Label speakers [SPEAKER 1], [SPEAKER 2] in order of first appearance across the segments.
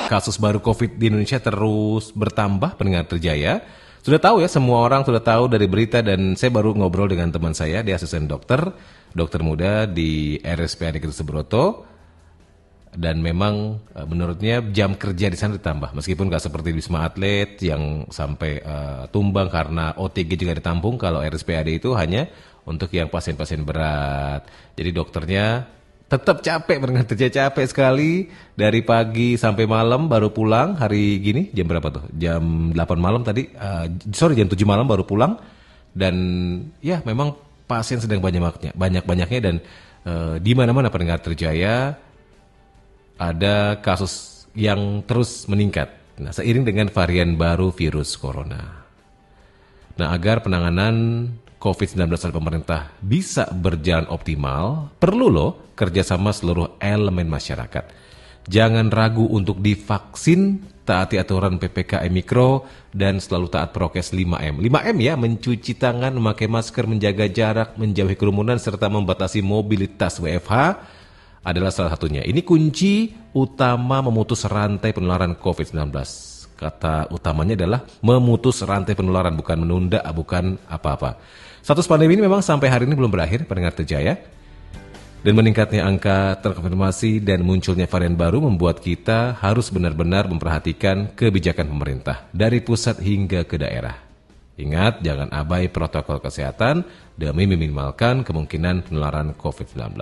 [SPEAKER 1] Kasus baru COVID di Indonesia terus bertambah, pendengar Terjaya. Sudah tahu ya, semua orang sudah tahu dari berita, dan saya baru ngobrol dengan teman saya, dia asisten dokter muda di RSPAD Gatot Subroto. Dan memang menurutnya jam kerja di sana ditambah, meskipun nggak seperti di Wisma Atlet yang sampai tumbang karena OTG juga ditampung. Kalau RSPAD itu hanya untuk yang pasien-pasien berat. Jadi dokternya tetap capek, capek sekali dari pagi sampai malam baru pulang. Hari gini jam berapa tuh? Jam 8 malam tadi, jam 7 malam baru pulang. Dan ya memang pasien sedang banyak-banyaknya, dan di mana-mana pendengar Terjaya ada kasus yang terus meningkat. Nah, seiring dengan varian baru virus corona. Nah, agar penanganan COVID-19 oleh pemerintah bisa berjalan optimal, perlu loh kerjasama seluruh elemen masyarakat. Jangan ragu untuk divaksin, taati aturan PPKM Mikro, dan selalu taat prokes 5M. 5M ya, mencuci tangan, memakai masker, menjaga jarak, menjauhi kerumunan, serta membatasi mobilitas. WFH adalah salah satunya. Ini kunci utama memutus rantai penularan COVID-19. Kata utamanya adalah memutus rantai penularan, bukan menunda, bukan apa-apa. Status pandemi ini memang sampai hari ini belum berakhir, pendengar Terjaya. Dan meningkatnya angka terkonfirmasi dan munculnya varian baru membuat kita harus benar-benar memperhatikan kebijakan pemerintah dari pusat hingga ke daerah. Ingat, jangan abai protokol kesehatan demi meminimalkan kemungkinan penularan COVID-19.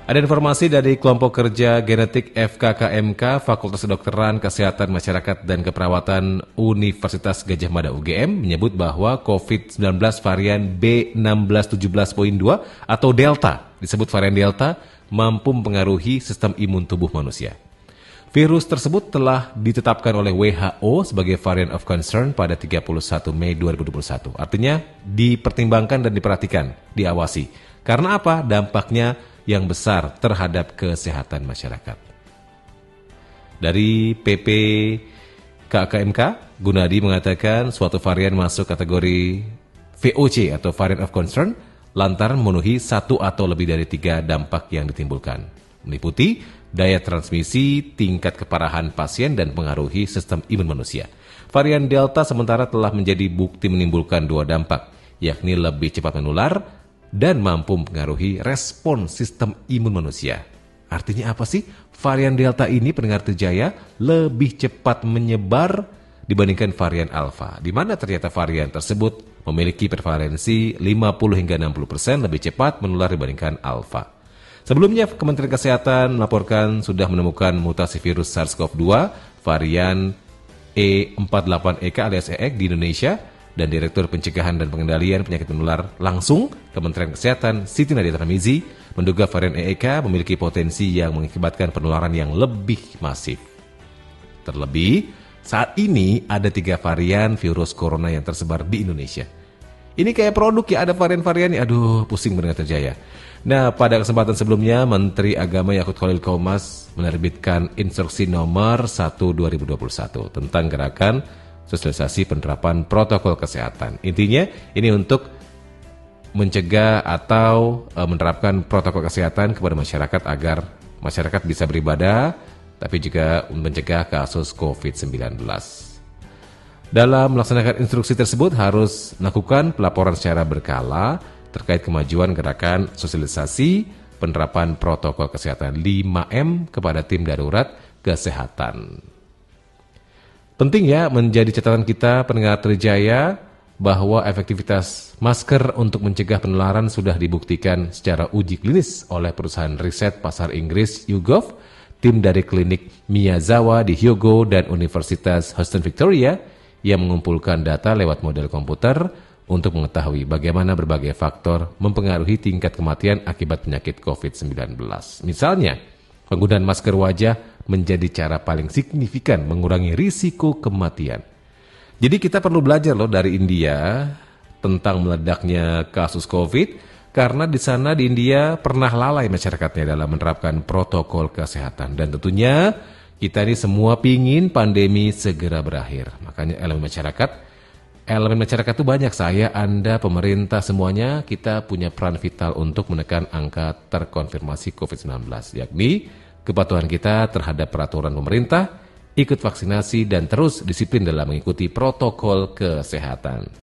[SPEAKER 1] Ada informasi dari kelompok kerja genetik FKKMK Fakultas Kedokteran Kesehatan Masyarakat dan Keperawatan Universitas Gadjah Mada UGM menyebut bahwa COVID-19 varian B1617.2 atau Delta, disebut varian Delta, mampu mempengaruhi sistem imun tubuh manusia. Virus tersebut telah ditetapkan oleh WHO sebagai variant of concern pada 31 Mei 2021. Artinya dipertimbangkan dan diperhatikan, diawasi. Karena apa? Dampaknya yang besar terhadap kesehatan masyarakat. Dari PPKKMK, Gunadi mengatakan suatu varian masuk kategori VOC atau variant of concern lantaran memenuhi satu atau lebih dari 3 dampak yang ditimbulkan, meliputi daya transmisi, tingkat keparahan pasien, dan pengaruhi sistem imun manusia. Varian Delta sementara telah menjadi bukti menimbulkan 2 dampak, yakni lebih cepat menular dan mampu mempengaruhi respon sistem imun manusia. Artinya apa sih? Varian Delta ini, pendengar Terjaya, lebih cepat menyebar dibandingkan varian Alpha, di mana ternyata varian tersebut memiliki prevalensi 50 hingga 60% lebih cepat menular dibandingkan Alpha. Sebelumnya, Kementerian Kesehatan melaporkan sudah menemukan mutasi virus SARS-CoV-2 varian E48EK alias EEK di Indonesia, dan Direktur Pencegahan dan Pengendalian Penyakit Menular langsung Kementerian Kesehatan Siti Nadia Tarmizi menduga varian EEK memiliki potensi yang mengakibatkan penularan yang lebih masif. Terlebih, saat ini ada 3 varian virus corona yang tersebar di Indonesia. Ini kayak produk ya, ada varian-variannya. Aduh, pusing benar Terjaya. Nah, pada kesempatan sebelumnya, Menteri Agama Yakut Khalil Qaumas menerbitkan Instruksi Nomor 1/2021 tentang gerakan sosialisasi penerapan protokol kesehatan. Intinya ini untuk mencegah atau menerapkan protokol kesehatan kepada masyarakat agar masyarakat bisa beribadah, tapi juga mencegah kasus COVID-19. Dalam melaksanakan instruksi tersebut harus melakukan pelaporan secara berkala terkait kemajuan gerakan sosialisasi penerapan protokol kesehatan 5M kepada tim darurat kesehatan. Penting ya menjadi catatan kita pendengar Terjaya bahwa efektivitas masker untuk mencegah penularan sudah dibuktikan secara uji klinis oleh perusahaan riset pasar Inggris YouGov, tim dari klinik Miyazawa di Hyogo dan Universitas Houston Victoria yang mengumpulkan data lewat model komputer untuk mengetahui bagaimana berbagai faktor mempengaruhi tingkat kematian akibat penyakit COVID-19. Misalnya, penggunaan masker wajah menjadi cara paling signifikan mengurangi risiko kematian. Jadi kita perlu belajar loh dari India tentang meledaknya kasus COVID, karena di sana di India pernah lalai masyarakatnya dalam menerapkan protokol kesehatan. Dan tentunya kita ini semua pingin pandemi segera berakhir. Makanya elemen masyarakat itu banyak, saya, Anda, pemerintah, semuanya kita punya peran vital untuk menekan angka terkonfirmasi COVID-19, yakni kepatuhan kita terhadap peraturan pemerintah, ikut vaksinasi, dan terus disiplin dalam mengikuti protokol kesehatan.